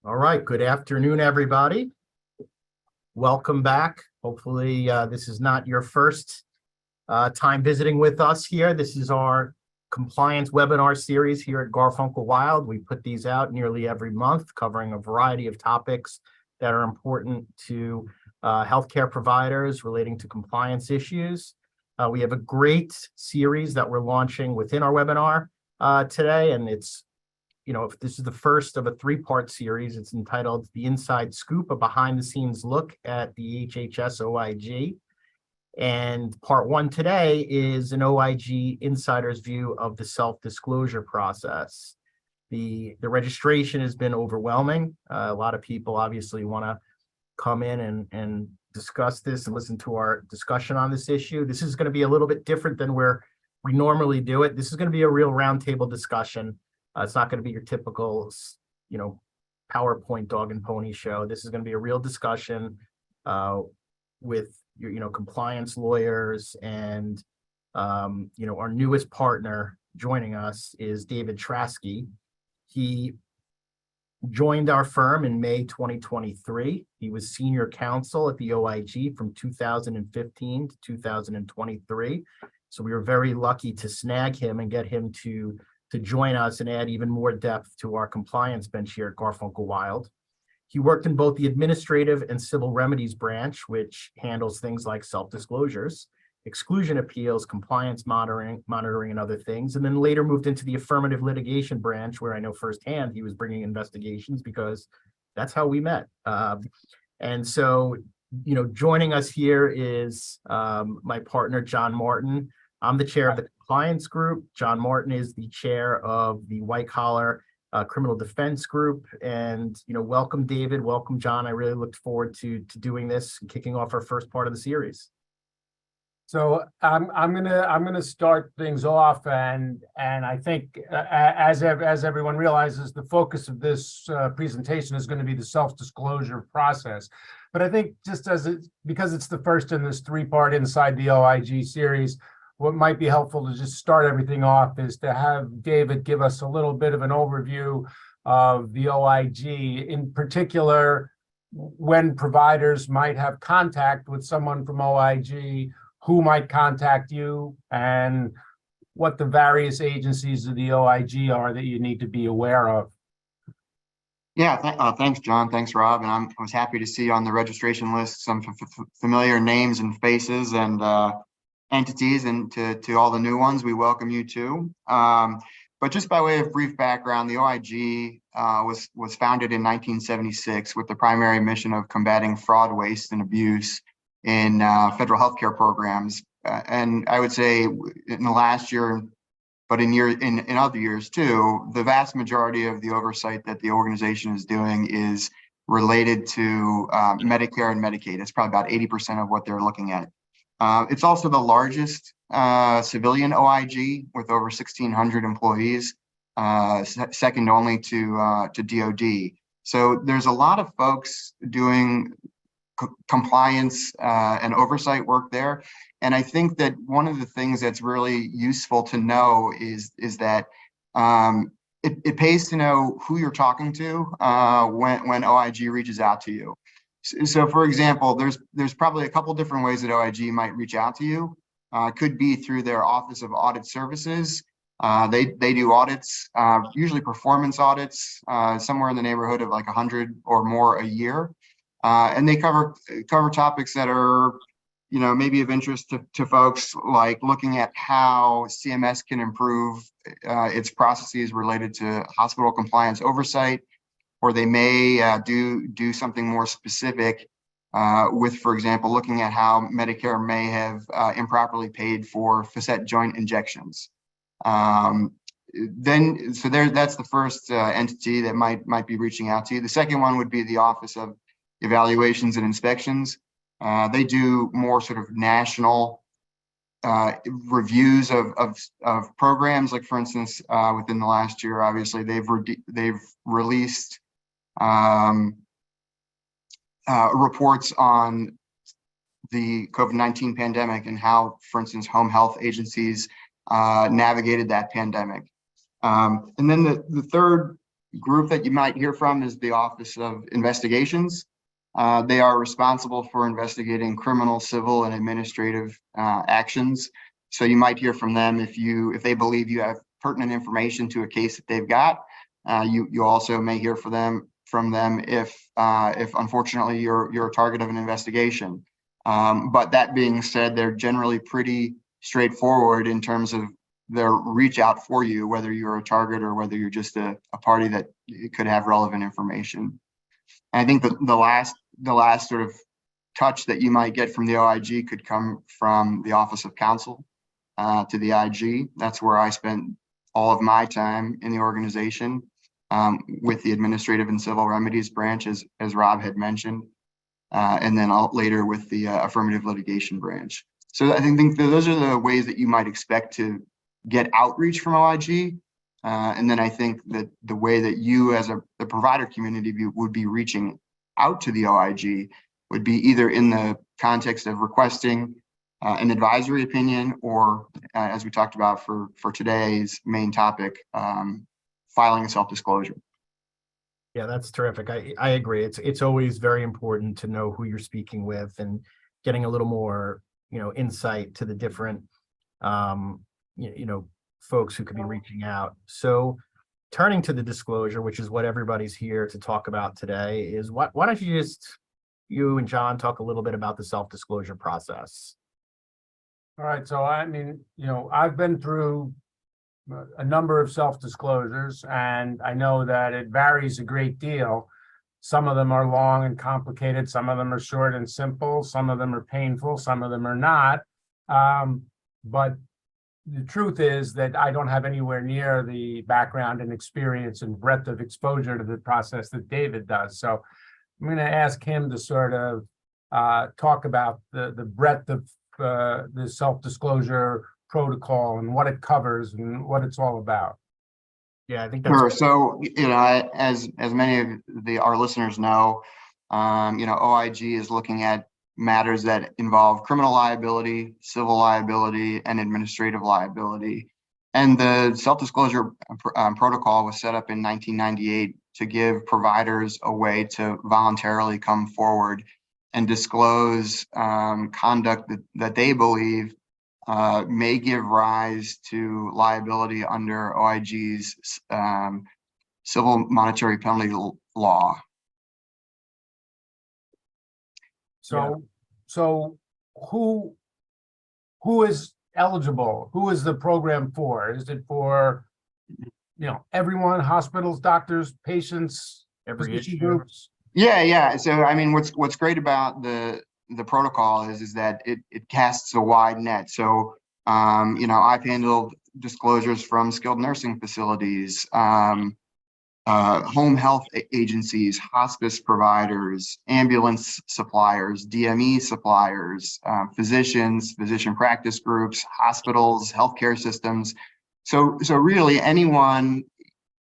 All right, good afternoon, everybody. Welcome back. Hopefully, this is not your first time visiting with us here. This is our compliance webinar series here at Garfunkel Wild. We put these out nearly every month, covering a variety of topics that are important to healthcare providers relating to compliance issues. We have a great series that we're launching within our webinar today, and if this is the first of a three-part series. It's entitled The Inside Scoop, a behind-the-scenes look at the HHS-OIG. And part one today is an OIG insider's view of the self-disclosure process. The registration has been overwhelming. A lot of people obviously want to come in and discuss this and listen to our discussion on this issue. This is going to be a little bit different than where we normally do it. This is going to be a real roundtable discussion. It's not going to be your typical, PowerPoint dog and pony show. This is going to be a real discussion with your, compliance lawyers, and our newest partner joining us is David Traskey. He joined our firm in May 2023. He was Senior Counsel at the OIG from 2015 to 2023. So we were very lucky to snag him and get him to join us and add even more depth to our compliance bench here at Garfunkel Wild. He worked in both the administrative and civil remedies branch, which handles things like self-disclosures, exclusion appeals, compliance monitoring, and other things, and then later moved into the affirmative litigation branch, where I know firsthand he was bringing investigations because that's how we met. And so, joining us here is my partner, John Martin. I'm the chair of the compliance group. John Martin is the chair of the white collar criminal defense group. And welcome, David. Welcome, John. I really looked forward to doing this and kicking off our first part of the series. So I'm gonna start things off, and I think as everyone realizes, the focus of this presentation is going to be the self-disclosure process. But I think just because it's the first in this three-part Inside the OIG series, what might be helpful to just start everything off is to have David give us a little bit of an overview of the OIG, in particular, when providers might have contact with someone from OIG, who might contact you, and what the various agencies of the OIG are that you need to be aware of. Yeah, thanks, John. Thanks, Rob. And I was happy to see on the registration list some familiar names and faces and entities, and to all the new ones, we welcome you too. But just by way of brief background, the OIG was founded in 1976 with the primary mission of combating fraud, waste, and abuse in federal healthcare programs. And I would say in the last year, but in other years too, the vast majority of the oversight that the organization is doing is related to Medicare and Medicaid. It's probably about 80% of what they're looking at. It's also the largest civilian OIG with over 1,600 employees, second only to DOD. So there's a lot of folks doing compliance and oversight work there. And I think that one of the things that's really useful to know is that it pays to know who you're talking to when OIG reaches out to you. So, for example, there's probably a couple different ways that OIG might reach out to you. Could be through their Office of Audit Services. They do audits, usually performance audits, somewhere in the neighborhood of like 100 or more a year, and they cover topics that are maybe of interest to folks, like looking at how CMS can improve its processes related to hospital compliance oversight. Or they may do something more specific with, for example, looking at how Medicare may have improperly paid for facet joint injections. That's the first entity that might be reaching out to you. The second one would be the Office of Evaluations and Inspections. They do more sort of national reviews of programs. Like, for instance, within the last year, obviously they've released reports on the COVID-19 pandemic and how, for instance, home health agencies navigated that pandemic. And then the third group that you might hear from is the Office of Investigations. They are responsible for investigating criminal, civil, and administrative actions. So you might hear from them if they believe you have pertinent information to a case that they've got. You also may hear from them if unfortunately you're a target of an investigation. But that being said, they're generally pretty straightforward in terms of their reach out for you, whether you're a target or whether you're just a party that could have relevant information. And I think the last sort of touch that you might get from the OIG could come from the Office of Counsel to the IG. That's where I spent all of my time in the organization, with the Administrative and Civil Remedies branch, as Rob had mentioned, and then later with the Affirmative Litigation branch. So I think those are the ways that you might expect to get outreach from OIG. And then I think that the way that you as the provider community would be reaching out to the OIG would be either in the context of requesting an advisory opinion, or as we talked about for today's main topic, filing a self-disclosure. Yeah, that's terrific. I agree. It's always very important to know who you're speaking with and getting a little more, insight to the different, folks who could be reaching out. So turning to the disclosure, which is what everybody's here to talk about today, is why don't you and John talk a little bit about the self-disclosure process? All right, so I've been through a number of self-disclosures, and I know that it varies a great deal. Some of them are long and complicated, some of them are short and simple, some of them are painful, some of them are not. But the truth is that I don't have anywhere near the background and experience and breadth of exposure to the process that David does. So I'm going to ask him to sort of talk about the breadth of the self-disclosure protocol and what it covers and what it's all about. Yeah, I think that's sure. So, as many of our listeners know, OIG is looking at matters that involve criminal liability, civil liability, and administrative liability. And the self-disclosure protocol was set up in 1998 to give providers a way to voluntarily come forward and disclose conduct that they believe may give rise to liability under OIG's civil monetary penalty law. So who is eligible? Who is the program for? Is it for, everyone, hospitals, doctors, patients, physician groups? Yeah. So, I mean, what's great about the protocol is that it casts a wide net. So, I've handled disclosures from skilled nursing facilities, home health agencies, hospice providers, ambulance suppliers, DME suppliers, physicians, physician practice groups, hospitals, healthcare systems. So really anyone,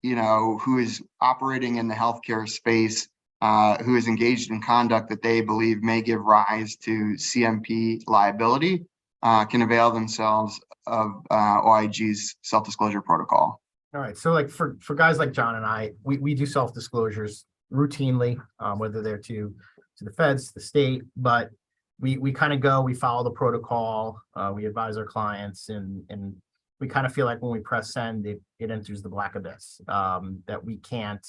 who is operating in the healthcare space, who is engaged in conduct that they believe may give rise to CMP liability, can avail themselves of OIG's self-disclosure protocol. all right. So like for guys like John and I, we do self-disclosures routinely, whether they're to the feds, the state, but we kind of we follow the protocol, we advise our clients, and we kind of feel like when we press send, it enters the black abyss, that we can't,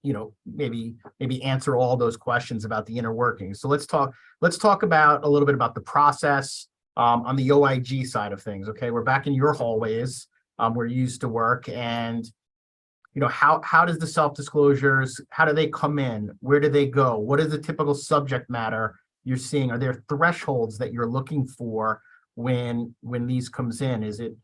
maybe answer all those questions about the inner workings. So let's talk about a little bit about the process on the OIG side of things. Okay, we're back in your hallways where you used to work, and how does the self-disclosures, how do they come in? Where do they go? What is the typical subject matter you're seeing? Are there thresholds that you're looking for when these comes in? Is it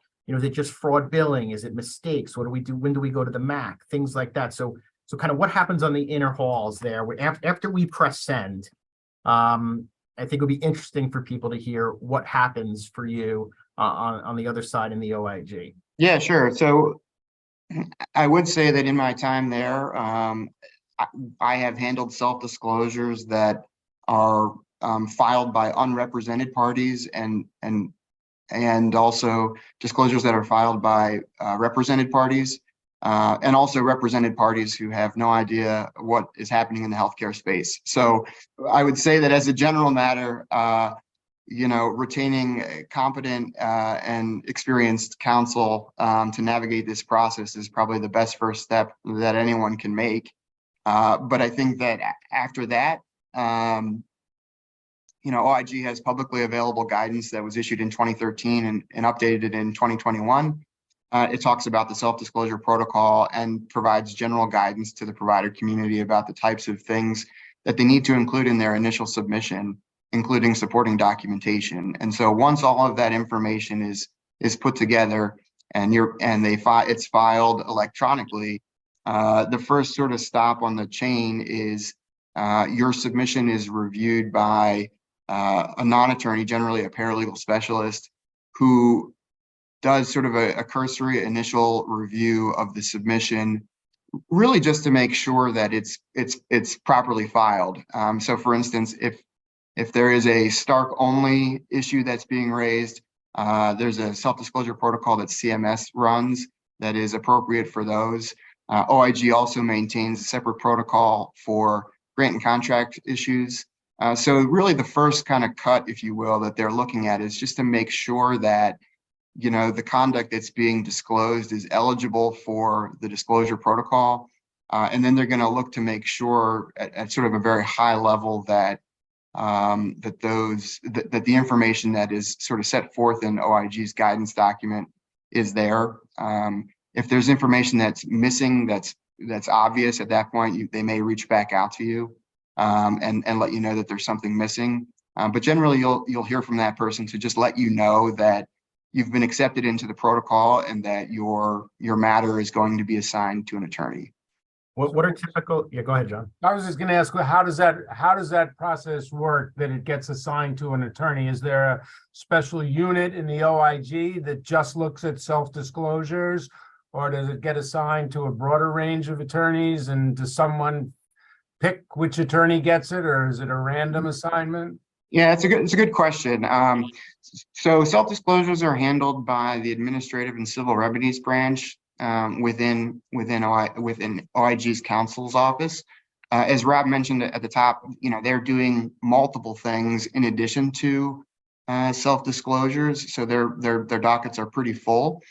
just fraud billing? Is it mistakes? What do we do? When do we go to the MAC? Things like that. So kind of what happens on the inner halls there after we press send? I think it'll be interesting for people to hear what happens for you on the other side in the OIG. Yeah, sure. So I would say that in my time there, I have handled self-disclosures that are filed by unrepresented parties and also disclosures that are filed by represented parties. and also represented parties who have no idea what is happening in the healthcare space. So I would say that as a general matter, retaining a competent and experienced counsel to navigate this process is probably the best first step that anyone can make. But I think that after that, OIG has publicly available guidance that was issued in 2013 and updated in 2021. It talks about the self-disclosure protocol and provides general guidance to the provider community about the types of things that they need to include in their initial submission, including supporting documentation. And so once all of that information is put together and it's filed electronically, the first sort of stop on the chain is your submission is reviewed by a non-attorney, generally a paralegal specialist, who does sort of a cursory initial review of the submission, really just to make sure that it's properly filed. So for instance, if there is a Stark only issue that's being raised, there's a self-disclosure protocol that CMS runs that is appropriate for those. OIG also maintains a separate protocol for grant and contract issues. So really the first kind of cut, if you will, that they're looking at is just to make sure that the conduct that's being disclosed is eligible for the disclosure protocol. And then they're going to look to make sure at sort of a very high level that that the information that is sort of set forth in OIG's guidance document is there. If there's information that's missing, that's obvious at that point, they may reach back out to you and let you know that there's something missing. But generally, you'll hear from that person to just let you know that you've been accepted into the protocol and that your matter is going to be assigned to an attorney. What are typical? Yeah, go ahead, John. I was just going to ask, how does that process work that it gets assigned to an attorney? Is there a special unit in the OIG that just looks at self-disclosures, or does it get assigned to a broader range of attorneys? And does someone pick which attorney gets it, or is it a random assignment? Yeah, it's a good question. So self-disclosures are handled by the Administrative and Civil Remedies branch within OIG's counsel's office. As Rob mentioned at the top, they're doing multiple things in addition to self-disclosures, so their dockets are pretty full.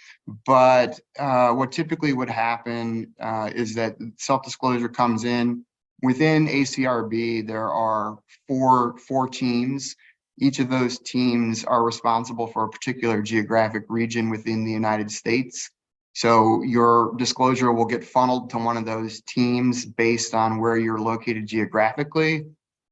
But what typically would happen is that self-disclosure comes in. Within ACRB, there are four teams. Each of those teams are responsible for a particular geographic region within the United States. So your disclosure will get funneled to one of those teams based on where you're located geographically.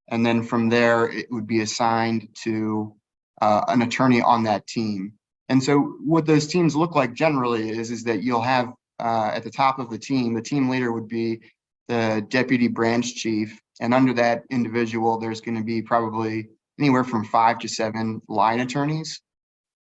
And then from there, it would be assigned to an attorney on that team. And so what those teams look like generally is that you'll have at the top of the team leader would be the deputy branch chief. And under that individual, there's going to be probably anywhere from 5 to 7 line attorneys.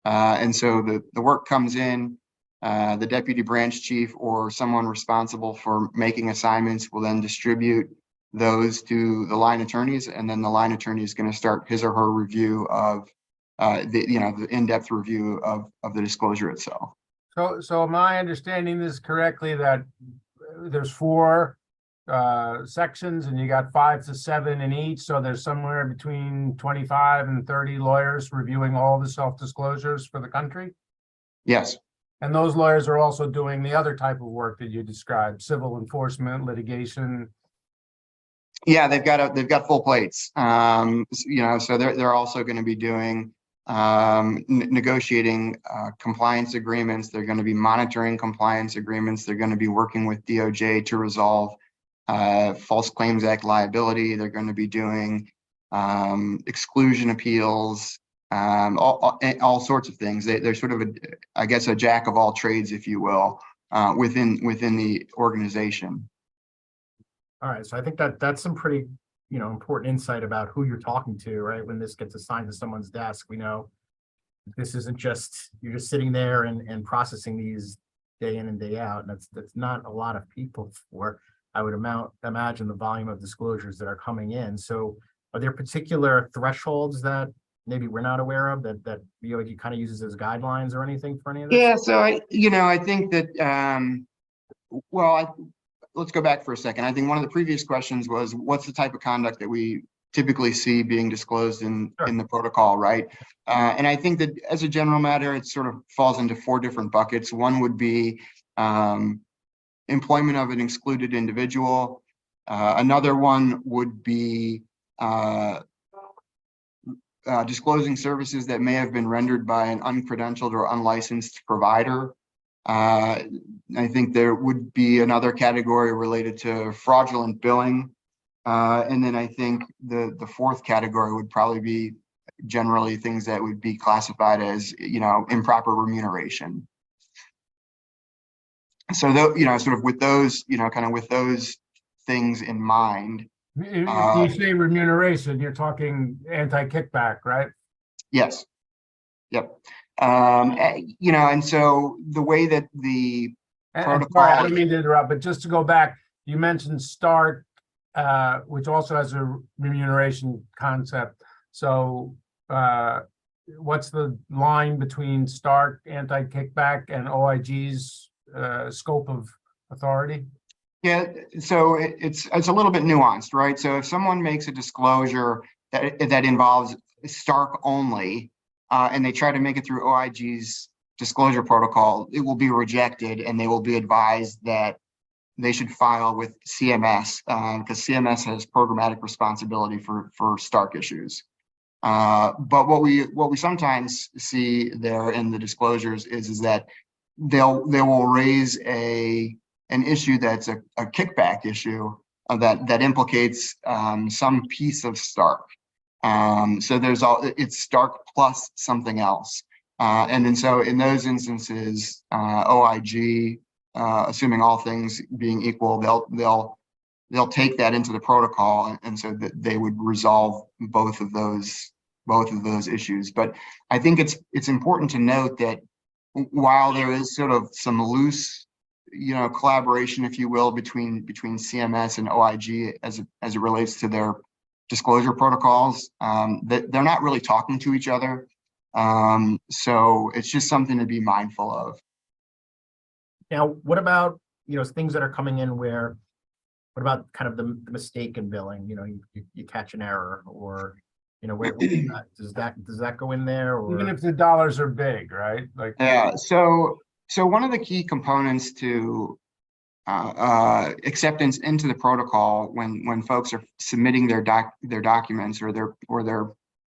And so the work comes in, the deputy branch chief or someone responsible for making assignments will then distribute those to the line attorneys. And then the line attorney is going to start his or her review of the in-depth review of the disclosure itself. So am I understanding this correctly, that there's 4 sections and you got 5 to 7 in each, so there's somewhere between 25 and 30 lawyers reviewing all the self-disclosures for the country? Yes. And those lawyers are also doing the other type of work that you described, civil enforcement, litigation. Yeah, they've got full plates. So they're also going to be doing negotiating compliance agreements. They're going to be monitoring compliance agreements. They're going to be working with DOJ to resolve False Claims Act liability. They're going to be doing exclusion appeals, all sorts of things. They're sort of a jack of all trades, if you will, within the organization. All right, so I think that's some pretty important insight about who you're talking to, right? When this gets assigned to someone's desk, we know this isn't just you're just sitting there and processing these day in and day out, and that's not a lot of people for, I would imagine, the volume of disclosures that are coming in. So are there particular thresholds that maybe we're not aware of that the OIG kind of uses as guidelines or anything for any of this? Yeah, so I think that Well, let's go back for a second. I think one of the previous questions was, what's the type of conduct that we typically see being disclosed in the protocol, right? And I think that as a general matter, it sort of falls into 4 different buckets. One would be employment of an excluded individual. Another one would be disclosing services that may have been rendered by an uncredentialed or unlicensed provider. I think there would be another category related to fraudulent billing. And then I think the 4th category would probably be generally things that would be classified as, improper remuneration. So, sort of with those, kind of with those things in mind. If you say remuneration, you're talking anti-kickback, right? Yes. Yep. And so the way that the And sorry, I don't mean to interrupt, but just to go back, you mentioned START, which also has a remuneration concept. So what's the line between START, anti-kickback, and OIG's scope of authority? Yeah, so it's a little bit nuanced, right? So if someone makes a disclosure that involves Stark only, and they try to make it through OIG's disclosure protocol, it will be rejected, and they will be advised that they should file with CMS because CMS has programmatic responsibility for Stark issues. But what we sometimes see there in the disclosures is that they will raise an issue that's a kickback issue that implicates some piece of Stark. So it's Stark plus something else. And then so in those instances, OIG, assuming all things being equal, they'll take that into the protocol, and so that they would resolve both of those issues. But I think it's important to note that while there is sort of some loose, collaboration, if you will, between CMS and OIG as it relates to their disclosure protocols, that they're not really talking to each other. So it's just something to be mindful of. Now, what about, things that are coming in what about kind of the mistaken billing? You catch an error, or, where does that go in there? Or Even if the dollars are big, right? Like, yeah. So one of the key components to acceptance into the protocol when folks are submitting their documents or their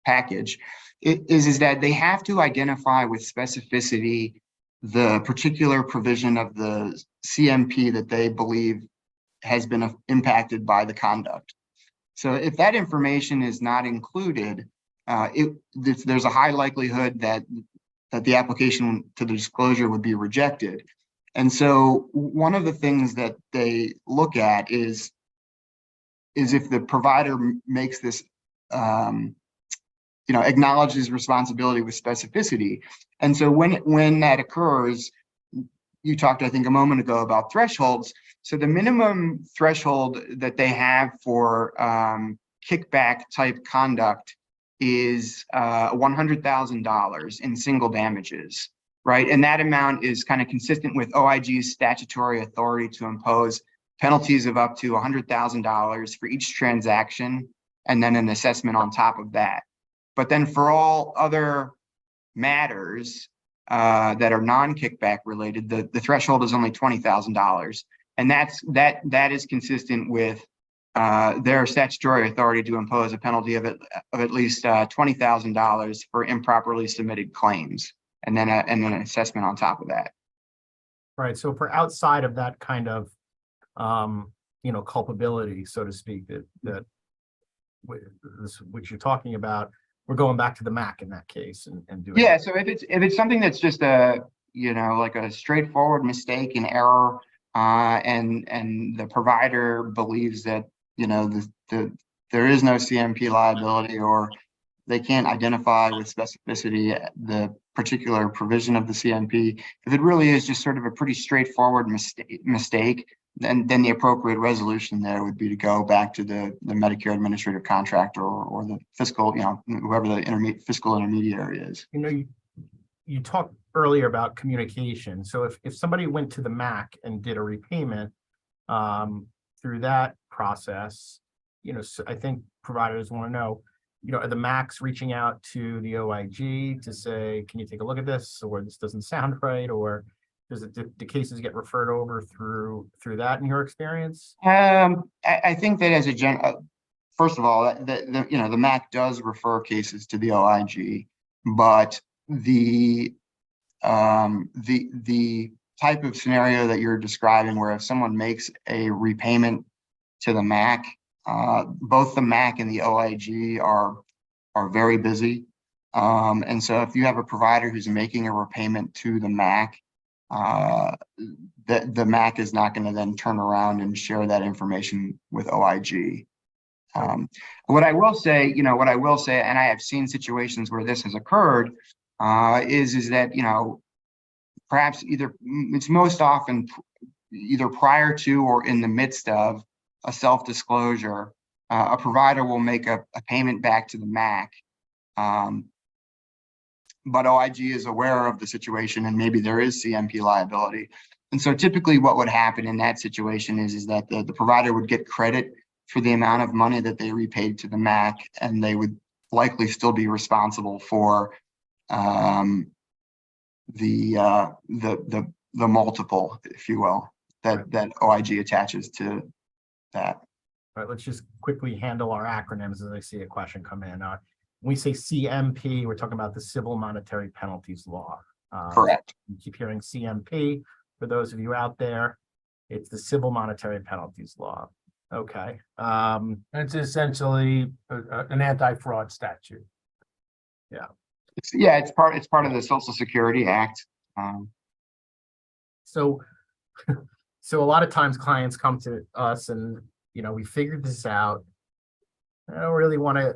package is that they have to identify with specificity the particular provision of the CMP that they believe has been impacted by the conduct. So if that information is not included, there's a high likelihood that the application to the disclosure would be rejected. And so one of the things that they look at is if the provider makes this, acknowledges responsibility with specificity. And so when that occurs, you talked, I think, a moment ago about thresholds. So the minimum threshold that they have for kickback type conduct is $100,000 in single damages, right? And that amount is kind of consistent with OIG's statutory authority to impose penalties of up to $100,000 for each transaction, and then an assessment on top of that. But then for all other matters that are non-kickback related, the threshold is only $20,000, and that is consistent with their statutory authority to impose a penalty of at least $20,000 for improperly submitted claims, and then an assessment on top of that. Right. So for outside of that kind of culpability, so to speak, that which you're talking about, we're going back to the MAC in that case and doing. Yeah. So if it's something that's just like a straightforward mistake, an error, and the provider believes that there is no CMP liability, or they can't identify with specificity the particular provision of the CMP, if it really is just sort of a pretty straightforward mistake, then the appropriate resolution there would be to go back to the Medicare administrative contractor or the fiscal, whoever the fiscal intermediary is. You talk earlier about communication. So if somebody went to the MAC and did a repayment through that process, so I think providers want to know, are the MACs reaching out to the OIG to say, can you take a look at this, or this doesn't sound right, or do cases get referred over through that in your experience? I think that as a first of all, the MAC does refer cases to the OIG, but the type of scenario that you're describing, where if someone makes a repayment to the MAC, both the MAC and the OIG are very busy. And so if you have a provider who's making a repayment to the MAC, the MAC is not going to then turn around and share that information with OIG. What I will say, and I have seen situations where this has occurred, is that, perhaps it's most often either prior to or in the midst of a self-disclosure, a provider will make a payment back to the MAC. But OIG is aware of the situation and maybe there is CMP liability. And so typically what would happen in that situation is that the provider would get credit for the amount of money that they repaid to the MAC, and they would likely still be responsible for the multiple, if you will, that OIG attaches to that. All right, let's just quickly handle our acronyms as I see a question come in. When we say CMP, we're talking about the Civil Monetary Penalties Law. Correct. You keep hearing CMP. For those of you out there, it's the Civil Monetary Penalties Law. Okay. It's essentially an anti-fraud statute. It's part of the Social Security Act. So a lot of times clients come to us and, we figured this out. I don't really want to,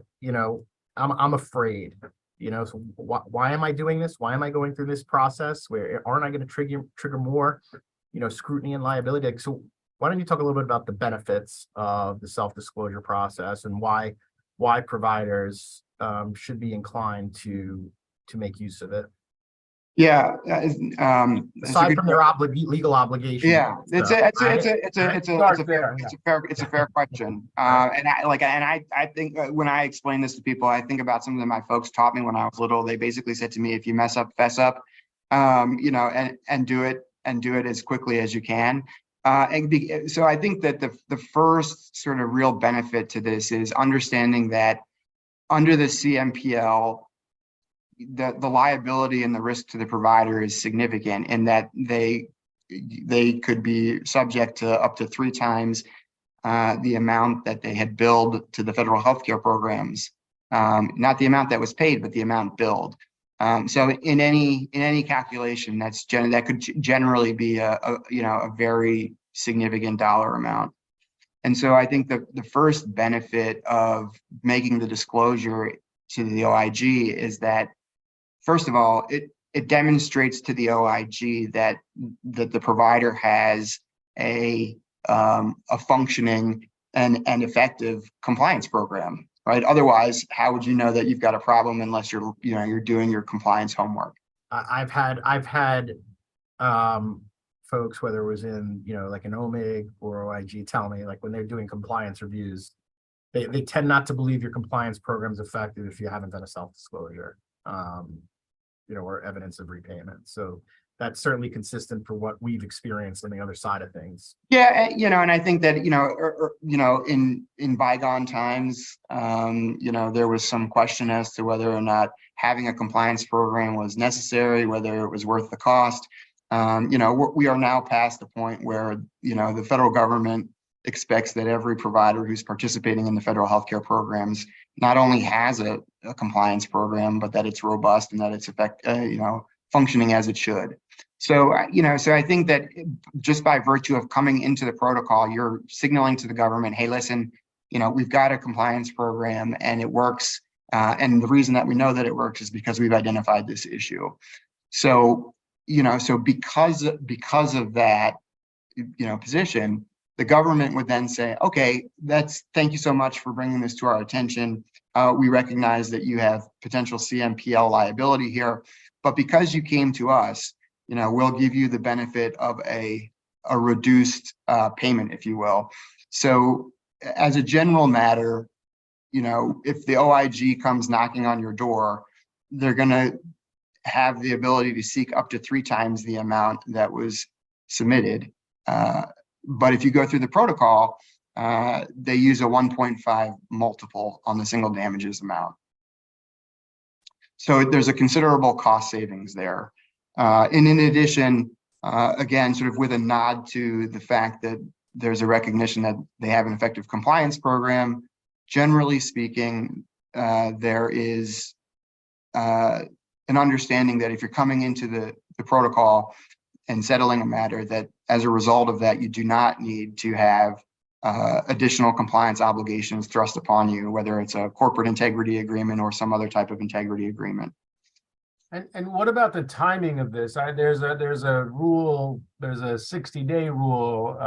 I'm afraid, so why am I doing this? Why am I going through this process? Where aren't I going to trigger more, scrutiny and liability? So why don't you talk a little bit about the benefits of the self-disclosure process and why providers should be inclined to make use of it? Yeah. Aside from their legal obligation. Yeah, it's a fair question. And I think when I explain this to people, I think about something that my folks taught me when I was little. They basically said to me, if you mess up, fess up, and do it as quickly as you can. So I think that the first sort of real benefit to this is understanding that under the CMPL, the liability and the risk to the provider is significant, in that they could be subject to up to 3 times the amount that they had billed to the federal healthcare programs, not the amount that was paid, but the amount billed. So in any calculation, that could generally be a very significant dollar amount. And so I think the first benefit of making the disclosure to the OIG is that, first of all, it demonstrates to the OIG that the provider has a functioning and effective compliance program, right? Otherwise, how would you know that you've got a problem unless you're doing your compliance homework? I've had folks, whether it was in like an OMIG or OIG, tell me, like, when they're doing compliance reviews, they tend not to believe your compliance program is effective if you haven't done a self-disclosure. Or evidence of repayment. So that's certainly consistent for what we've experienced on the other side of things. Yeah, and I think that in bygone times, there was some question as to whether or not having a compliance program was necessary, whether it was worth the cost. We are now past the point where the federal government expects that every provider who's participating in the federal healthcare programs not only has a compliance program, but that it's robust and that it's functioning as it should. So, so I think that just by virtue of coming into the protocol, you're signaling to the government, hey, listen, we've got a compliance program and it works. And the reason that we know that it works is because we've identified this issue. So, so because of that, position, the government would then say, okay, thank you so much for bringing this to our attention. We recognize that you have potential CMPL liability here. but because you came to us, we'll give you the benefit of a reduced payment, if you will. So as a general matter, if the OIG comes knocking on your door, they're going to have the ability to seek up to 3 times the amount that was submitted. But if you go through the protocol, they use a 1.5 multiple on the single damages amount. So there's a considerable cost savings there. And in addition, again, sort of with a nod to the fact that there's a recognition that they have an effective compliance program, generally speaking, there is an understanding that if you're coming into the protocol and settling a matter, that as a result of that, you do not need to have additional compliance obligations thrust upon you, whether it's a corporate integrity agreement or some other type of integrity agreement. And what about the timing of this? There's a rule, there's a 60-day rule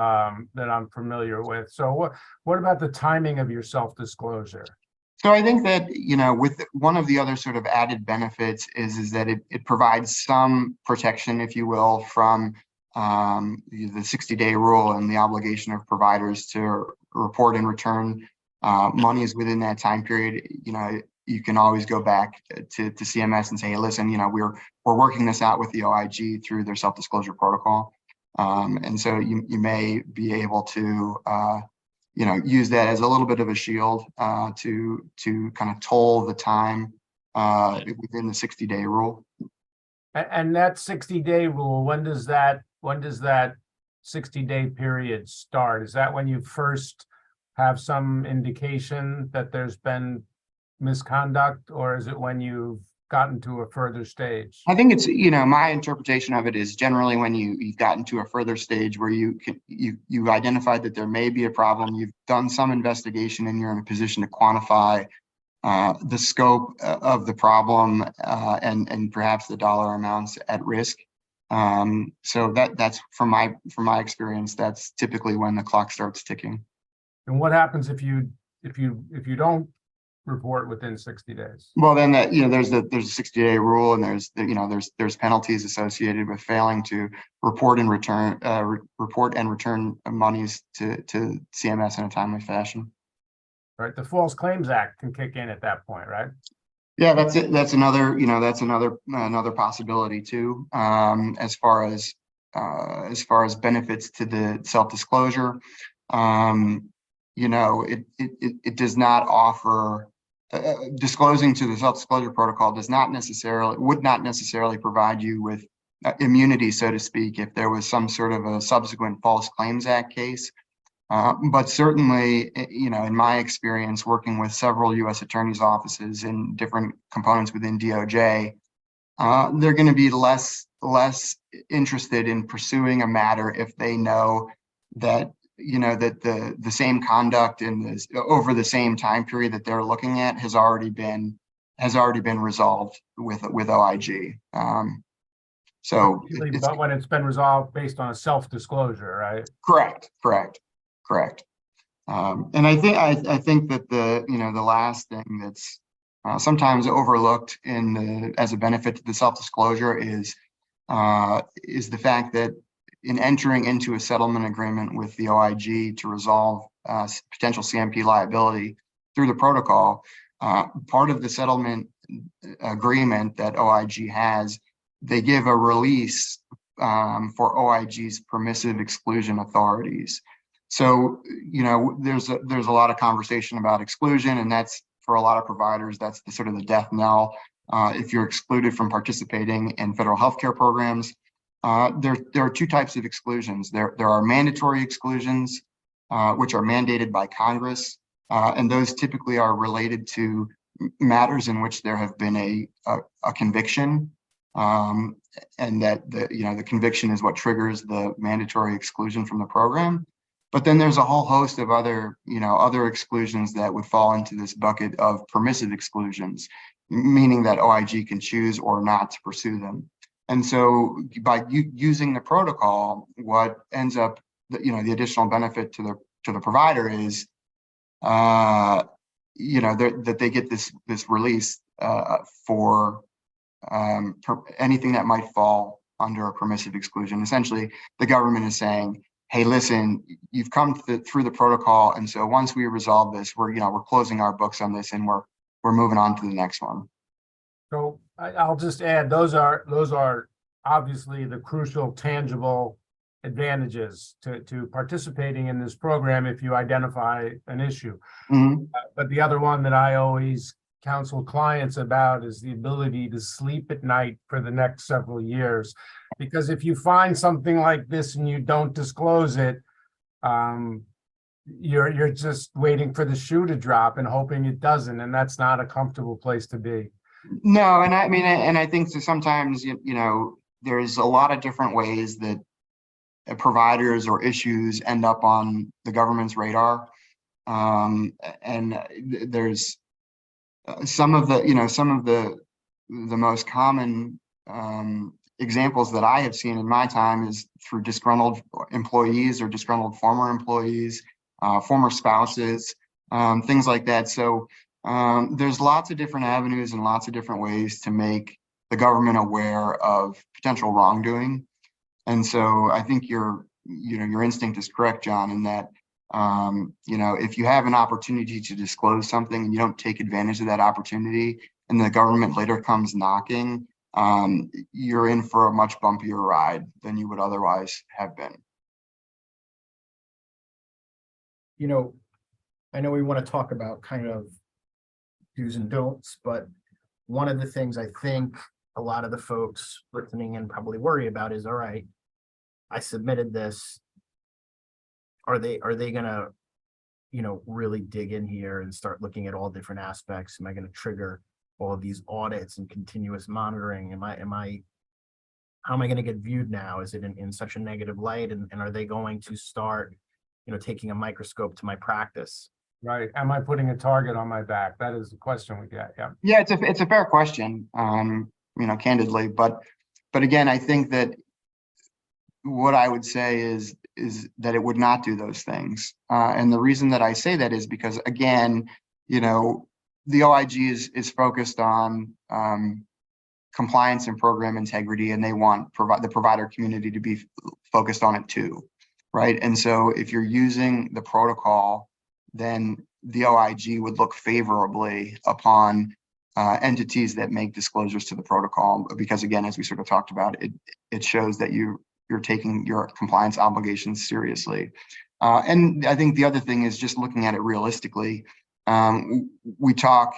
that I'm familiar with. So what about the timing of your self-disclosure? So I think that, with one of the other sort of added benefits is that it provides some protection, if you will, from the 60-day rule and the obligation of providers to report and return monies within that time period. You can always go back to CMS and say, hey, listen, we're working this out with the OIG through their self-disclosure protocol. And so you may be able to use that as a little bit of a shield to kind of toll the time within the 60-day rule. And that 60-day rule, when does that 60-day period start? Is that when you first have some indication that there's been misconduct, or is it when you've gotten to a further stage? I think it's, my interpretation of it is generally when you've gotten to a further stage where you've identified that there may be a problem, you've done some investigation, and you're in a position to quantify the scope of the problem and perhaps the dollar amounts at risk. So that's from my experience, that's typically when the clock starts ticking. And what happens if you don't report within 60 days? Well, then there's a 60-day rule, and there's penalties associated with failing to report and return monies to CMS in a timely fashion. Right, the False Claims Act can kick in at that point, right? Yeah, that's it. That's another possibility too. As far as benefits to the self-disclosure, it does not offer. Disclosing to the self-disclosure protocol would not necessarily provide you with immunity, so to speak, if there was some sort of a subsequent False Claims Act case. But certainly, in my experience working with several U.S. attorneys' offices in different components within DOJ, they're going to be less interested in pursuing a matter if they know that that the same conduct over the same time period that they're looking at has already been resolved with OIG. So but when it's been resolved based on a self-disclosure, right? Correct. And I think that the last thing that's sometimes overlooked as a benefit to the self-disclosure is the fact that in entering into a settlement agreement with the OIG to resolve potential CMP liability through the protocol, part of the settlement agreement that OIG has, they give a release for OIG's permissive exclusion authorities. So, there's a lot of conversation about exclusion, and that's, for a lot of providers, that's the sort of the death knell. If you're excluded from participating in federal healthcare programs, there are 2 types of exclusions. There are mandatory exclusions, which are mandated by Congress, and those typically are related to matters in which there have been a conviction, and that the conviction is what triggers the mandatory exclusion from the program. But then there's a whole host of other exclusions that would fall into this bucket of permissive exclusions, meaning that OIG can choose or not to pursue them. And so by using the protocol, what ends up, the additional benefit to the provider is, that they get this release for anything that might fall under a permissive exclusion. Essentially, the government is saying, hey, listen, you've come through the protocol, and so once we resolve this, we're closing our books on this, and we're moving on to the next one. So I'll just add, those are obviously the crucial, tangible advantages to participating in this program if you identify an issue. Mhm. But the other one that I always counsel clients about is the ability to sleep at night for the next several years. Because if you find something like this and you don't disclose it, you're just waiting for the shoe to drop and hoping it doesn't, and that's not a comfortable place to be. No, and I mean, and I think that sometimes, there's a lot of different ways that providers or issues end up on the government's radar. And there's some of the most common examples that I have seen in my time is through disgruntled employees or disgruntled former employees, former spouses, things like that. So there's lots of different avenues and lots of different ways to make the government aware of potential wrongdoing. And so I think your instinct is correct, John, in that, if you have an opportunity to disclose something and you don't take advantage of that opportunity and the government later comes knocking, you're in for a much bumpier ride than you would otherwise have been. I know we want to talk about kind of do's and don'ts, but one of the things I think a lot of the folks listening in probably worry about is, all right, I submitted this. Are they gonna, really dig in here and start looking at all different aspects? Am I going to trigger all of these audits and continuous monitoring? How am I going to get viewed now? Is it in such a negative light? And are they going to start, taking a microscope to my practice? Right. Am I putting a target on my back? That is the question we get. Yeah. Yeah, it's a fair question, candidly, but again, I think that what I would say is that it would not do those things. And the reason that I say that is because, again, the OIG is focused on compliance and program integrity, and they want the provider community to be focused on it too, right? And so if you're using the protocol, then the OIG would look favorably upon entities that make disclosures to the protocol, because again, as we sort of talked about, it shows that you're taking your compliance obligations seriously. And I think the other thing is just looking at it realistically. We talk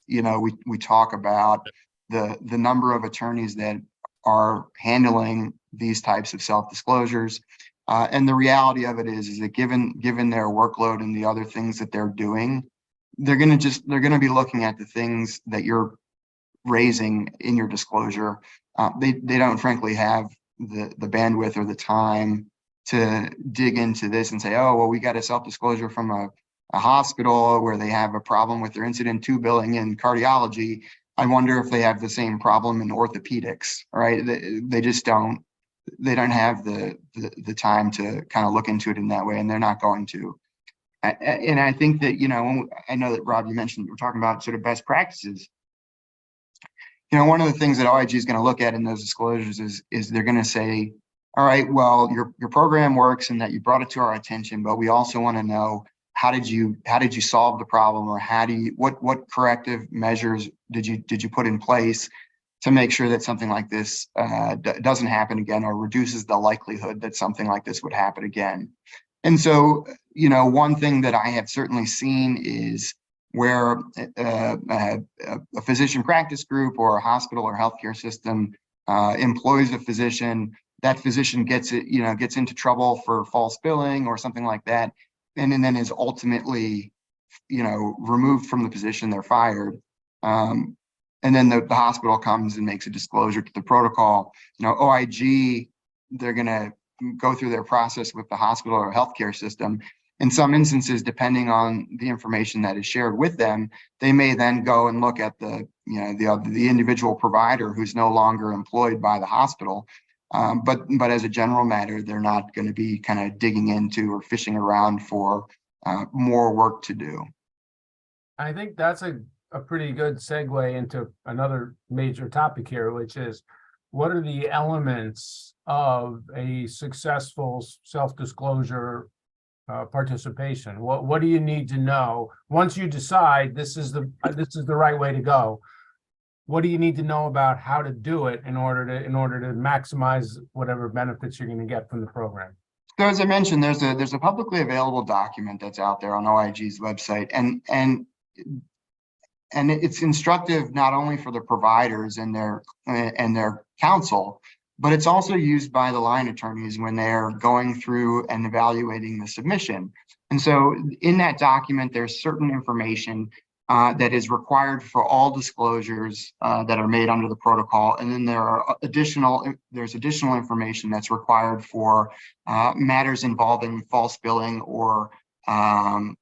about the number of attorneys that are handling these types of self-disclosures. And the reality of it is that given their workload and the other things that they're doing, they're going to be looking at the things that you're raising in your disclosure. They don't frankly have the bandwidth or the time to dig into this and say, oh, well, we got a self-disclosure from a hospital where they have a problem with their incident to billing in cardiology. I wonder if they have the same problem in orthopedics, right? They just don't. They don't have the time to kind of look into it in that way, and they're not going to. And I think that, I know that, Rob, you mentioned we're talking about sort of best practices. One of the things that OIG is going to look at in those disclosures is they're going to say, all right, well, your program works and that you brought it to our attention, but we also want to know how did you solve the problem, or what corrective measures did you put in place to make sure that something like this doesn't happen again, or reduces the likelihood that something like this would happen again. And so, one thing that I have certainly seen is where a physician practice group or a hospital or healthcare system employs a physician, that physician gets into trouble for false billing or something like that, and then is ultimately, removed from the position, they're fired. And then the hospital comes and makes a disclosure to the protocol. OIG, they're going to go through their process with the hospital or healthcare system. In some instances, depending on the information that is shared with them, they may then go and look at the individual provider who's no longer employed by the hospital. But as a general matter, they're not going to be kind of digging into or fishing around for more work to do. I think that's a a pretty good segue into another major topic here, which is what are the elements of a successful self-disclosure participation? What do you need to know once you decide this is the right way to go? What do you need to know about how to do it in order to maximize whatever benefits you're going to get from the program? So as I mentioned, there's a publicly available document that's out there on OIG's website, and it's instructive not only for the providers and their counsel, but it's also used by the line attorneys when they're going through and evaluating the submission. And so in that document, there's certain information that is required for all disclosures that are made under the protocol. And then there's additional information that's required for matters involving false billing or the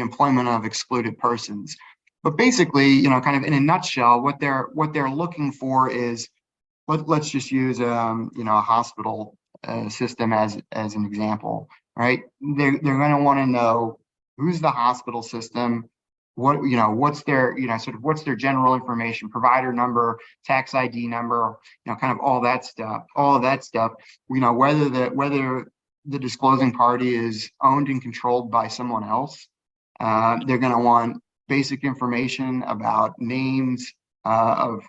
employment of excluded persons. But basically, kind of in a nutshell, what they're looking for is, let's just use a hospital system as an example, right? They're going to want to know who's the hospital system, what's their what's their general information, provider number, tax ID number, kind of all that stuff. Whether the disclosing party is owned and controlled by someone else. They're going to want basic information about names of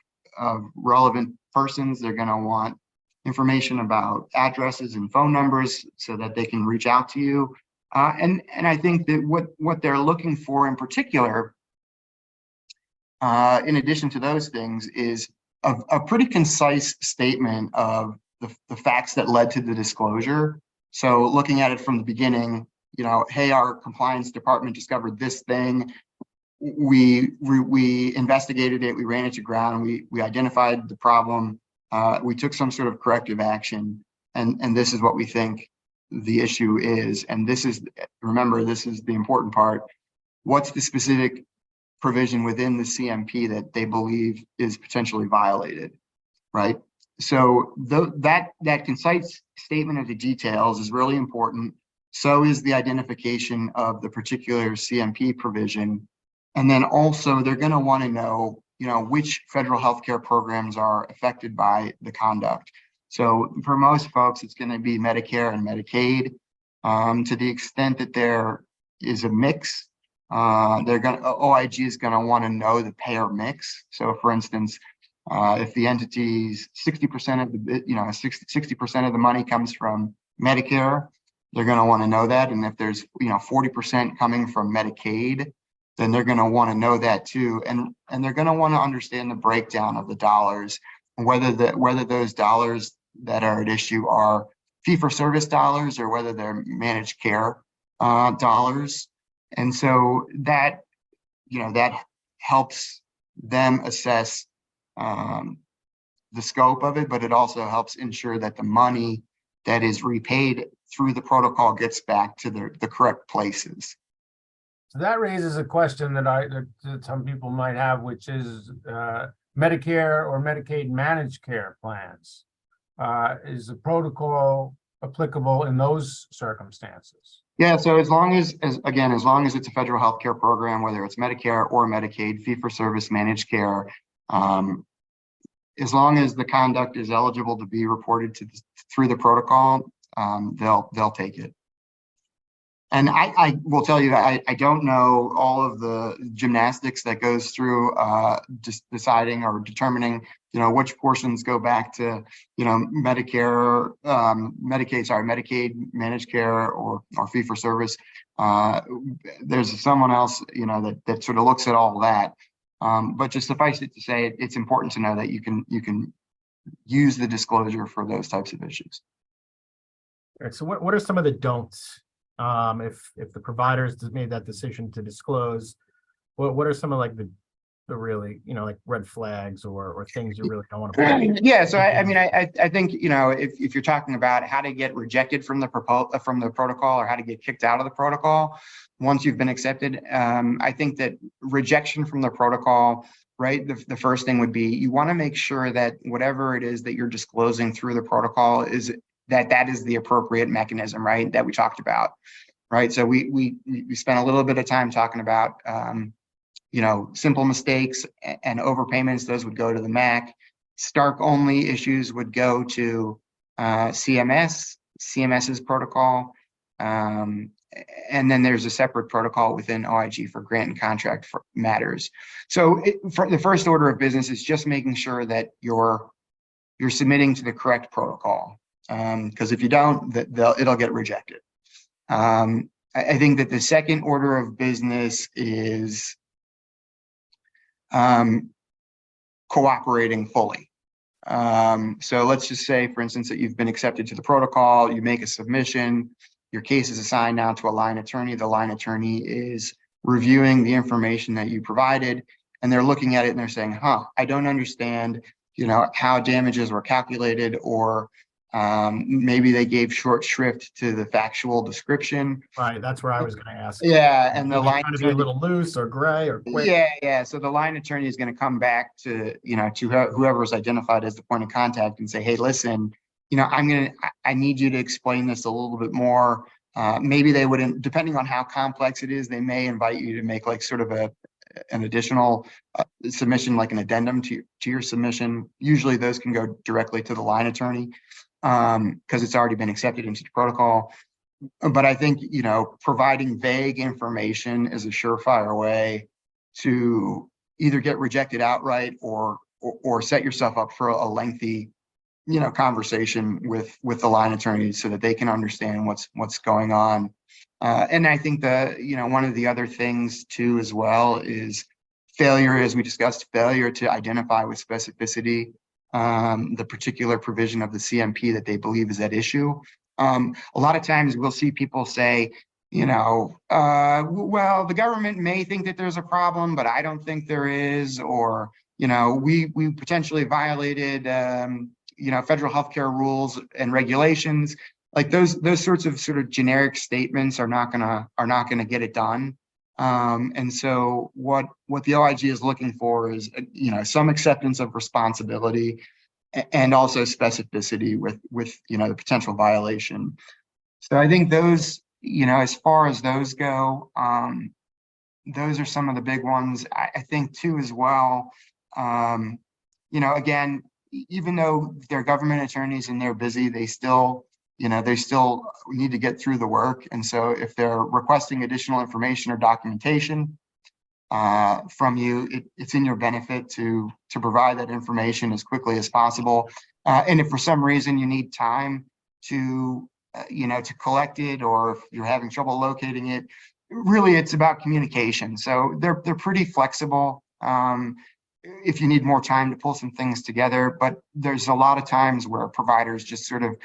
relevant persons. They're going to want information about addresses and phone numbers so that they can reach out to you. And I think that what they're looking for in particular, in addition to those things, is a pretty concise statement of the facts that led to the disclosure. So looking at it from the beginning, hey, our compliance department discovered this thing. We investigated it, we ran it to ground, we identified the problem, we took some sort of corrective action, and this is what we think the issue is. And remember, this is the important part. What's the specific provision within the CMP that they believe is potentially violated, right? So that concise statement of the details is really important. So is the identification of the particular CMP provision. And then also they're going to want to know, which federal healthcare programs are affected by the conduct. So for most folks, it's going to be Medicare and Medicaid. To the extent that there is a mix, OIG is going to want to know the payer mix. So for instance, if the entity's 60% of the 60% of the money comes from Medicare, they're going to want to know that. And if there's 40% coming from Medicaid, then they're going to want to know that too, and they're going to want to understand the breakdown of the dollars, and whether those dollars that are at issue are fee-for-service dollars or whether they're managed care dollars. And so that helps them assess the scope of it, but it also helps ensure that the money that is repaid through the protocol gets back to the correct places. So that raises a question that some people might have, which is Medicare or Medicaid managed care plans. Is the protocol applicable in those circumstances? Yeah, so as long as it's a federal healthcare program, whether it's Medicare or Medicaid, fee-for-service managed care, as long as the conduct is eligible to be reported through the protocol, they'll take it. And I will tell you, I don't know all of the gymnastics that goes through just deciding or determining, which portions go back to, Medicaid, managed care or fee for service. There's someone else, that sort of looks at all that. But just suffice it to say, it's important to know that you can use the disclosure for those types of issues. All right. So what are some of the don'ts? If the providers made that decision to disclose, what are some of the really, red flags or things you really don't want to put? Yeah, so I think, if you're talking about how to get rejected from the protocol or how to get kicked out of the protocol once you've been accepted, I think that rejection from the protocol, right, the first thing would be you want to make sure that whatever it is that you're disclosing through the protocol is that is the appropriate mechanism, right, that we talked about, right? So we spent a little bit of time talking about simple mistakes and overpayments, those would go to the MAC. Stark only issues would go to CMS's protocol. And then there's a separate protocol within OIG for grant and contract matters. So for the first order of business is just making sure that you're submitting to the correct protocol. Because if you don't, it'll get rejected. I think that the second order of business is cooperating fully. So let's just say, for instance, that you've been accepted to the protocol, you make a submission, your case is assigned now to a line attorney. The line attorney is reviewing the information that you provided, and they're looking at it and they're saying, I don't understand, how damages were calculated, or maybe they gave short shrift to the factual description. Right, that's where I was going to ask. Yeah, and the line trying to be a little loose or gray or quick. Yeah. So the line attorney is going to come back to whoever is identified as the point of contact and say, hey, listen, I need you to explain this a little bit more. Maybe they wouldn't, depending on how complex it is, they may invite you to make like sort of an additional submission, like an addendum to your submission. Usually those can go directly to the line attorney because it's already been accepted into the protocol. But I think, providing vague information is a surefire way to either get rejected outright or set yourself up for a lengthy, conversation with the line attorney so that they can understand what's going on. And I think one of the other things too, as well, is failure, as we discussed, failure to identify with specificity the particular provision of the CMP that they believe is at issue. A lot of times we'll see people say, well, the government may think that there's a problem, but I don't think there is, or, we potentially violated, federal healthcare rules and regulations. Like those sorts of sort of generic statements are not gonna get it done. And so what the OIG is looking for is, some acceptance of responsibility and also specificity with the potential violation. So I think those, as far as those go, those are some of the big ones. I think too, as well, again, even though they're government attorneys and they're busy, they still need to get through the work. And so if they're requesting additional information or documentation from you, it's in your benefit to provide that information as quickly as possible. And if for some reason you need time to collect it, or if you're having trouble locating it, really it's about communication. So they're pretty flexible. If you need more time to pull some things together, but there's a lot of times where providers just sort of,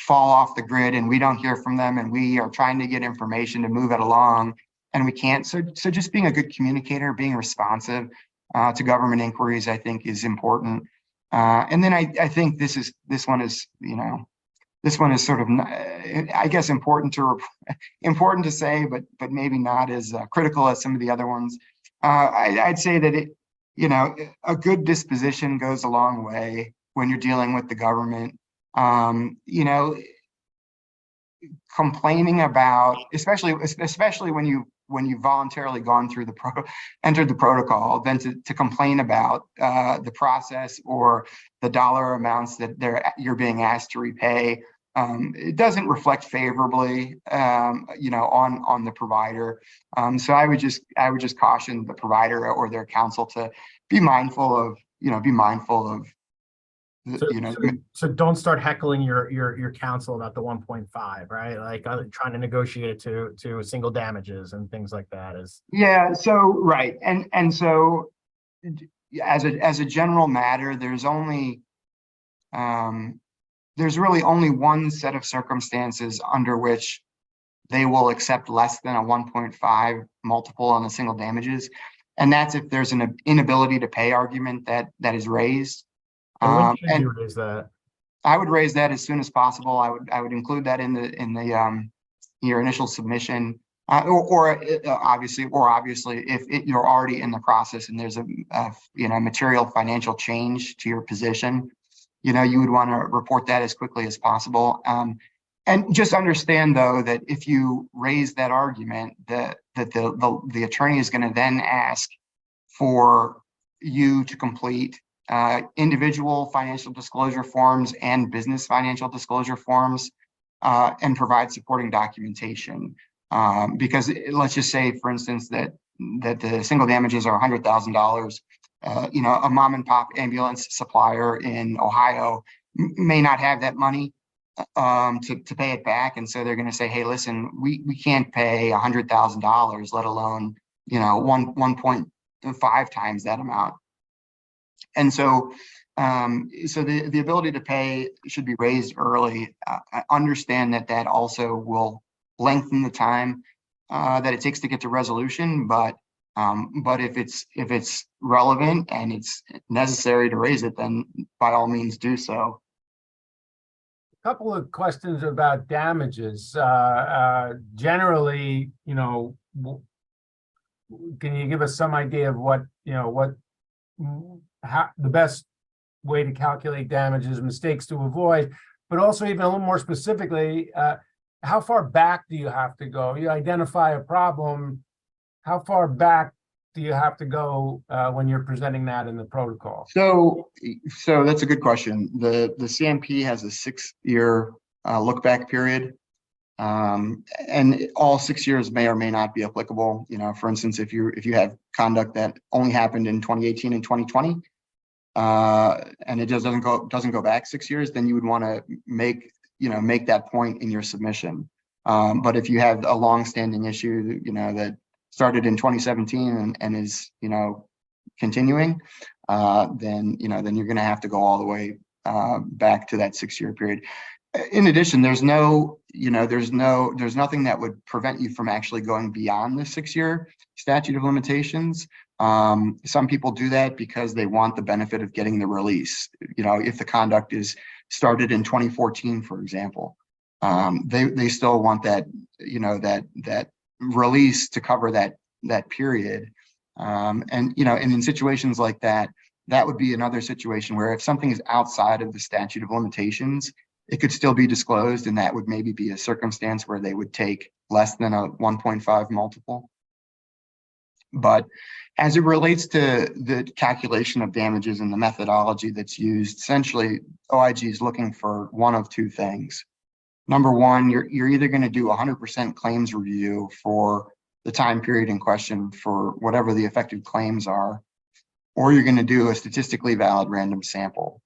fall off the grid and we don't hear from them, and we are trying to get information to move it along and we can't. So just being a good communicator, being responsive to government inquiries, I think is important. And then I think this one is sort of, I guess, important to say, but maybe not as critical as some of the other ones. I'd say that a good disposition goes a long way when you're dealing with the government. Complaining about, especially when you voluntarily gone through entered the protocol, then to complain about the process or the dollar amounts that you're being asked to repay, it doesn't reflect favorably, on the provider. So I would just caution the provider or their counsel to be mindful of So don't start heckling your counsel about the 1.5, right? Like trying to negotiate it to single damages and things like that is. Yeah. So right, and so as a general matter, there's really only one set of circumstances under which they will accept less than a 1.5 multiple on the single damages, and that's if there's an inability to pay argument that is raised. And when should you raise that? I would raise that as soon as possible. I would include that in your initial submission, or obviously if you're already in the process and there's a material financial change to your position, you would want to report that as quickly as possible. And just understand, though, that if you raise that argument, that the attorney is going to then ask for you to complete individual financial disclosure forms and business financial disclosure forms and provide supporting documentation. Because let's just say, for instance, that the single damages are $100,000. A mom and pop ambulance supplier in Ohio may not have that money to pay it back, and so they're going to say, hey, listen, we can't pay $100,000, let alone 1.5 times that amount. And so the ability to pay should be raised early. I understand that also will lengthen the time that it takes to get to resolution, but if it's relevant and it's necessary to raise it, then by all means do so. Couple of questions about damages. Generally, can you give us some idea of how the best way to calculate damages, mistakes to avoid, but also even a little more specifically, how far back do you have to go? You identify a problem, how far back do you have to go when you're presenting that in the protocol? So that's a good question. The CMP has a 6-year look back period, and all 6 years may or may not be applicable. For instance, if you have conduct that only happened in 2018 and 2020, and it just doesn't go back 6 years, then you would want to make that point in your submission. But if you have a long-standing issue, that started in 2017 and is, continuing, then you're going to have to go all the way back to that 6-year period. In addition, there's nothing that would prevent you from actually going beyond the 6-year statute of limitations. Some people do that because they want the benefit of getting the release. If the conduct is started in 2014, for example, they still want that, that release to cover that period. And in situations like that, that would be another situation where if something is outside of the statute of limitations, it could still be disclosed, and that would maybe be a circumstance where they would take less than a 1.5 multiple. But as it relates to the calculation of damages and the methodology that's used, essentially OIG is looking for one of two things. Number one, you're either going to do 100% claims review for the time period in question for whatever the affected claims are, or you're going to do a statistically valid random sample.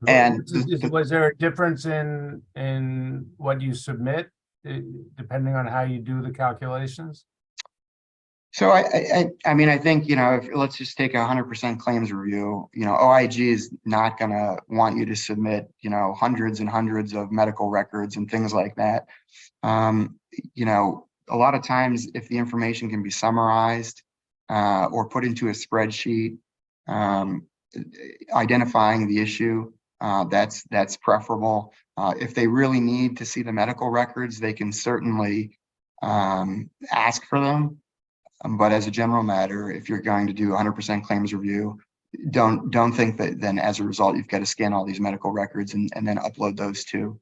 And was there a difference in what you submit depending on how you do the calculations? So I mean, I think, if let's just take 100% claims review, OIG is not going to want you to submit, hundreds and hundreds of medical records and things like that. A lot of times if the information can be summarized or put into a spreadsheet, identifying the issue, that's preferable. If they really need to see the medical records, they can certainly ask for them. But as a general matter, if you're going to do 100% claims review, don't think that then as a result you've got to scan all these medical records and then upload those too.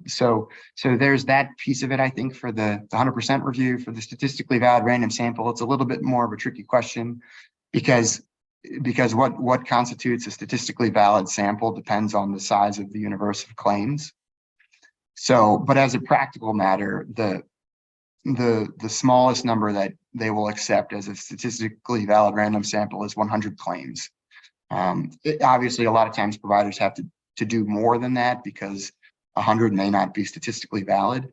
So there's that piece of it. I think for the 100% review, for the statistically valid random sample, it's a little bit more of a tricky question because what constitutes a statistically valid sample depends on the size of the universe of claims. So, but as a practical matter, the smallest number that they will accept as a statistically valid random sample is 100 claims. Obviously, a lot of times providers have to do more than that because 100 may not be statistically valid.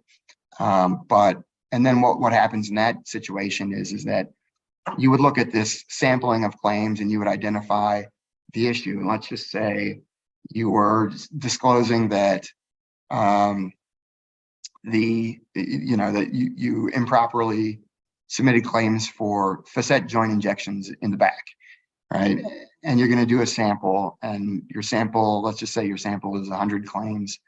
And then what happens in that situation is that you would look at this sampling of claims and you would identify the issue. And let's just say you were disclosing that that you improperly submitted claims for facet joint injections in the back, right? And you're going to do a sample, and your sample, let's just say your sample is 100 claims,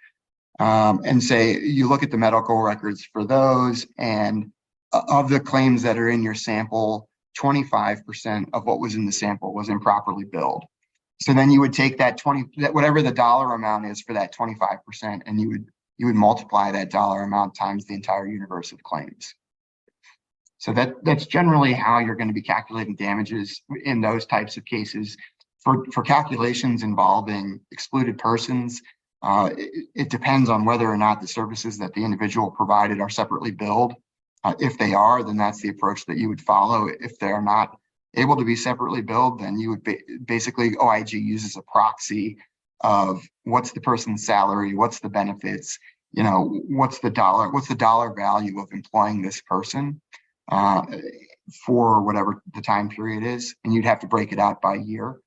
and say you look at the medical records for those, and of the claims that are in your sample, 25% of what was in the sample was improperly billed. So then you would take that whatever the dollar amount is for that 25%, and you would multiply that dollar amount times the entire universe of claims. So that's generally how you're going to be calculating damages in those types of cases. For calculations involving excluded persons, it depends on whether or not the services that the individual provided are separately billed. If they are, then that's the approach that you would follow. If they're not able to be separately billed, then you would basically OIG uses a proxy of what's the person's salary, what's the benefits, what's the dollar value of employing this person for whatever the time period is, and you'd have to break it out by year.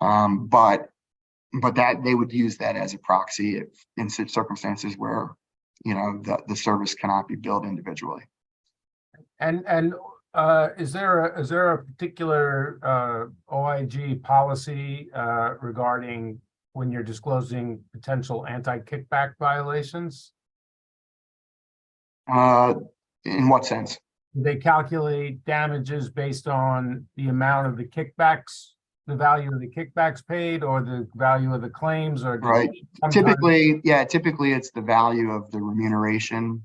But that they would use that as a proxy in such circumstances where the service cannot be billed individually. And is there a particular OIG policy regarding when you're disclosing potential anti-kickback violations? In what sense? Do they calculate damages based on the amount of the kickbacks, the value of the kickbacks paid, or the value of the claims, or right? Typically it's the value of the remuneration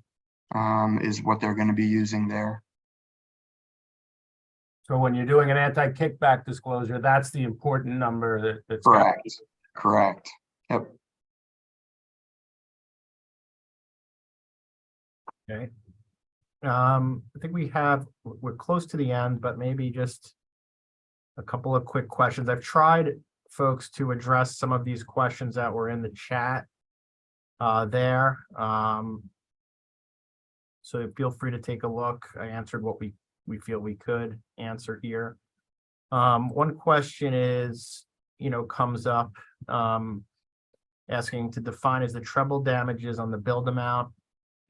is what they're going to be using there. So when you're doing an anti-kickback disclosure, that's the important number that's correct. Yep. Okay. I think we're close to the end, but maybe just a couple of quick questions. I've tried, folks, to address some of these questions that were in the chat there. So feel free to take a look. I answered what we feel we could answer here. One question is, comes up asking to define as the treble damages on the billed amount,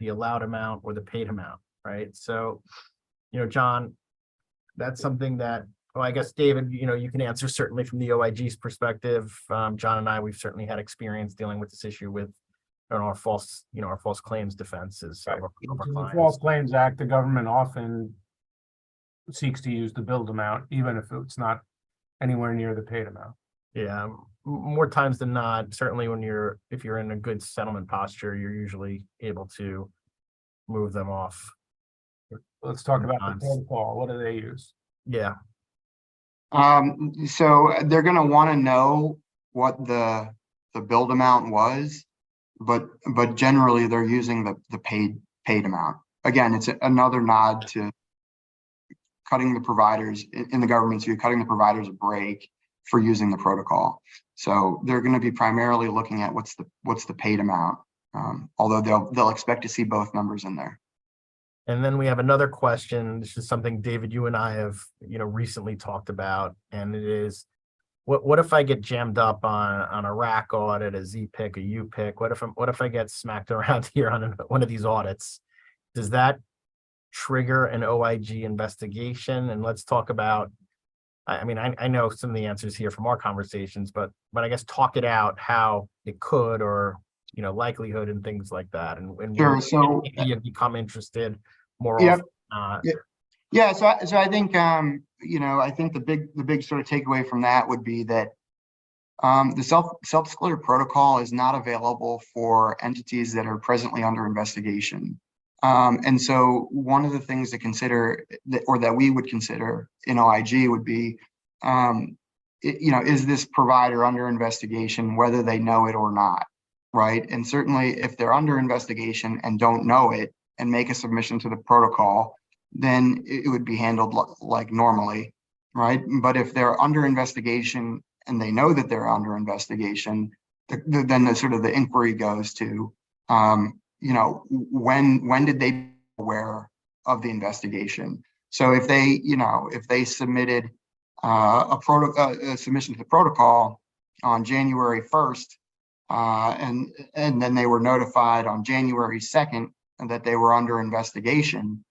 the allowed amount, or the paid amount, right? So, John, that's something that, well, I guess, David, you can answer certainly from the OIG's perspective. John and I, we've certainly had experience dealing with this issue with our false claims defenses. Right. Of our In the clients. False Claims Act, the government often seeks to use the billed amount, even if it's not anywhere near the paid amount. Yeah, more times than not, certainly if you're in a good settlement posture, you're usually able to move them off. Let's talk about the Sometimes. protocol. What do they use? Yeah. So they're going to want to know what the billed amount was, but generally they're using the paid amount. Again, it's another nod to cutting the providers in the government's view, cutting the providers a break for using the protocol. So they're going to be primarily looking at what's the paid amount, although they'll expect to see both numbers in there. And then we have another question. This is something, David, you and I have, recently talked about, and it is, what if I get jammed up on a RAC audit, a Z-pick, a U-pick? What if I get smacked around here on one of these audits? Does that trigger an OIG investigation? And let's talk about, I mean, I know some of the answers here from our conversations, but I guess talk it out how it could, or likelihood and things like that. And Sure. So you become interested more Yep. often. Yeah. So I think I think the big sort of takeaway from that would be that the self-disclosure protocol is not available for entities that are presently under investigation. And so one of the things to consider that we would consider in OIG would be, is this provider under investigation, whether they know it or not, right? And certainly if they're under investigation and don't know it and make a submission to the protocol, then it would be handled like normally, right? But if they're under investigation and they know that they're under investigation, then the inquiry goes to, when did they be aware of the investigation? So if they submitted a submission to the protocol on January 1st, and then they were notified on January 2nd that they were under investigation,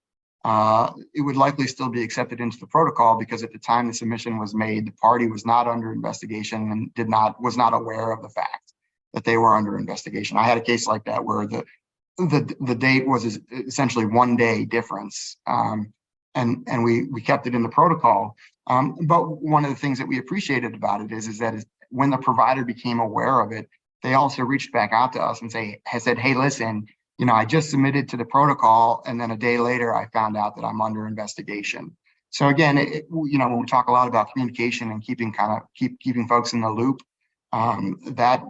it would likely still be accepted into the protocol, because at the time the submission was made, the party was not under investigation and was not aware of the fact that they were under investigation. I had a case like that where the date was essentially 1 day difference, and we kept it in the protocol. But one of the things that we appreciated about it is that when the provider became aware of it, they also reached back out to us and has said, hey, listen, I just submitted to the protocol, and then a day later, I found out that I'm under investigation. So again, when we talk a lot about communication and keeping folks in the loop, that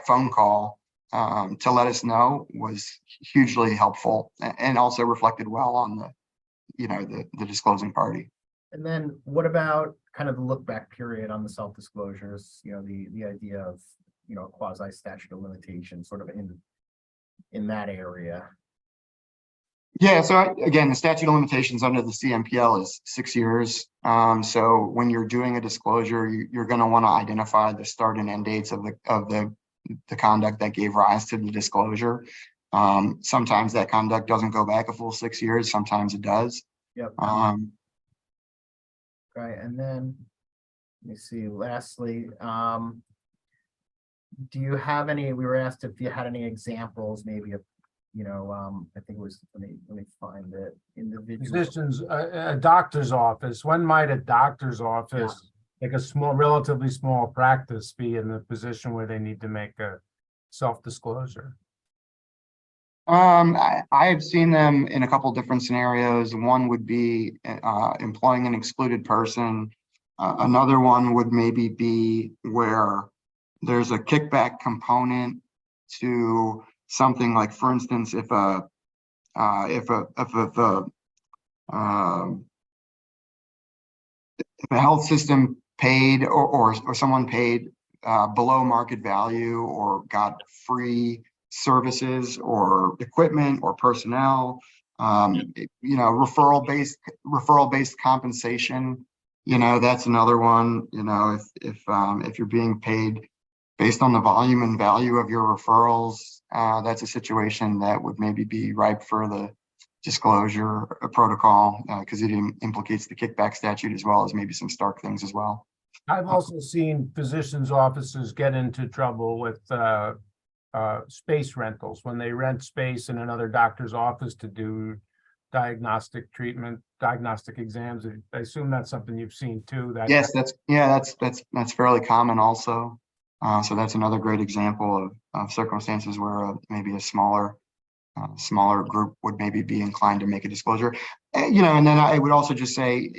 phone call to let us know was hugely helpful, and also reflected well on the disclosing party. And then what about kind of the look back period on the self-disclosures, the idea of, quasi statute of limitations sort of in that area? Yeah, so again, the statute of limitations under the CMPL is 6 years. So when you're doing a disclosure, you're going to want to identify the start and end dates of the conduct that gave rise to the disclosure. Sometimes that conduct doesn't go back a full 6 years. Sometimes it does. Yep. Right, and then let me see. Lastly, do you have any? We were asked if you had any examples, maybe of, I think it was. Let me find it. Individual Physicians, a doctor's office. When might a doctor's office, like a relatively small practice, be in the position where they need to make a self-disclosure? I've seen them in a couple different scenarios. One would be employing an excluded person. Another one would maybe be where there's a kickback component to something, like, for instance, if a health system paid or someone paid below market value, or got free services or equipment or personnel, referral based compensation, that's another one. If you're being paid based on the volume and value of your referrals, that's a situation that would maybe be ripe for the disclosure protocol, because it implicates the kickback statute, as well as maybe some Stark things as well. I've also seen physicians' offices get into trouble with space rentals, when they rent space in another doctor's office to do diagnostic exams. I assume that's something you've seen too. Yes, that's fairly common also. So that's another great example of circumstances where maybe a smaller group would maybe be inclined to make a disclosure. And then I would also just say,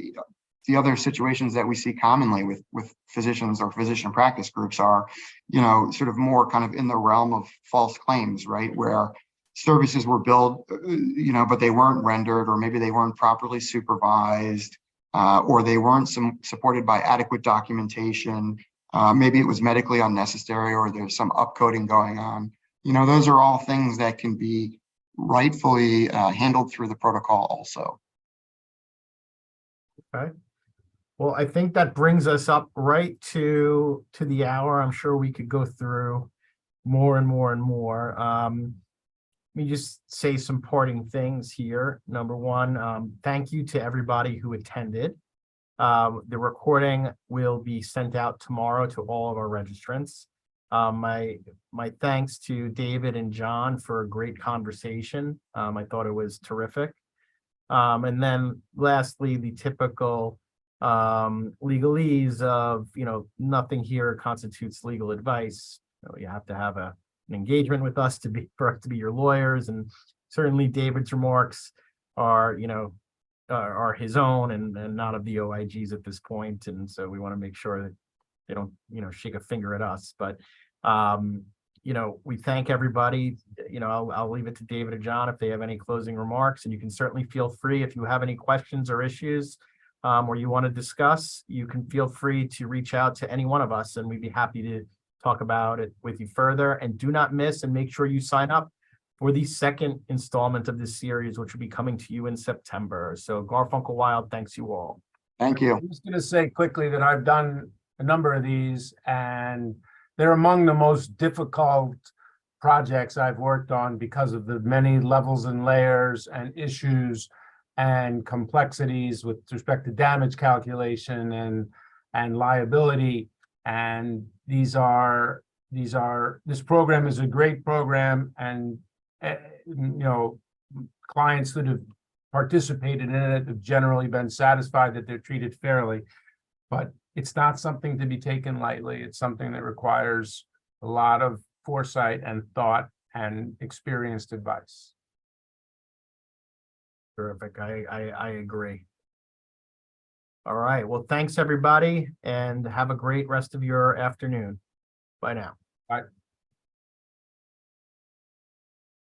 the other situations that we see commonly with physicians or physician practice groups are, sort of more kind of in the realm of false claims, right? Where services were billed, but they weren't rendered, or maybe they weren't properly supervised, or they weren't supported by adequate documentation. Maybe it was medically unnecessary, or there's some upcoding going on. Those are all things that can be rightfully handled through the protocol also. Okay. Well, I think that brings us up right to the hour. I'm sure we could go through more and more and more. Let me just say some parting things here. Number one, thank you to everybody who attended. The recording will be sent out tomorrow to all of our registrants. My thanks to David and John for a great conversation. I thought it was terrific. And then lastly, the typical legalese of, nothing here constitutes legal advice. You have to have an engagement with us for us to be your lawyers, and certainly David's remarks are his own and not of the OIG's at this point, and so we want to make sure that they don't shake a finger at us. But we thank everybody. I'll leave it to David or John if they have any closing remarks, and you can certainly feel free, if you have any questions or issues or you want to discuss, you can feel free to reach out to any one of us, and we'd be happy to talk about it with you further. And do not miss, and make sure you sign up for the second installment of this series, which will be coming to you in September. So Garfunkel Wild, thanks you all. Thank you. I'm just going to say quickly that I've done a number of these, and they're among the most difficult projects I've worked on because of the many levels and layers and issues and complexities with respect to damage calculation and liability. And this program is a great program, and clients that have participated in it have generally been satisfied that they're treated fairly. But it's not something to be taken lightly. It's something that requires a lot of foresight and thought and experienced advice. Terrific. I agree. All right. Well, thanks, everybody, and have a great rest of your afternoon. Bye now. Bye.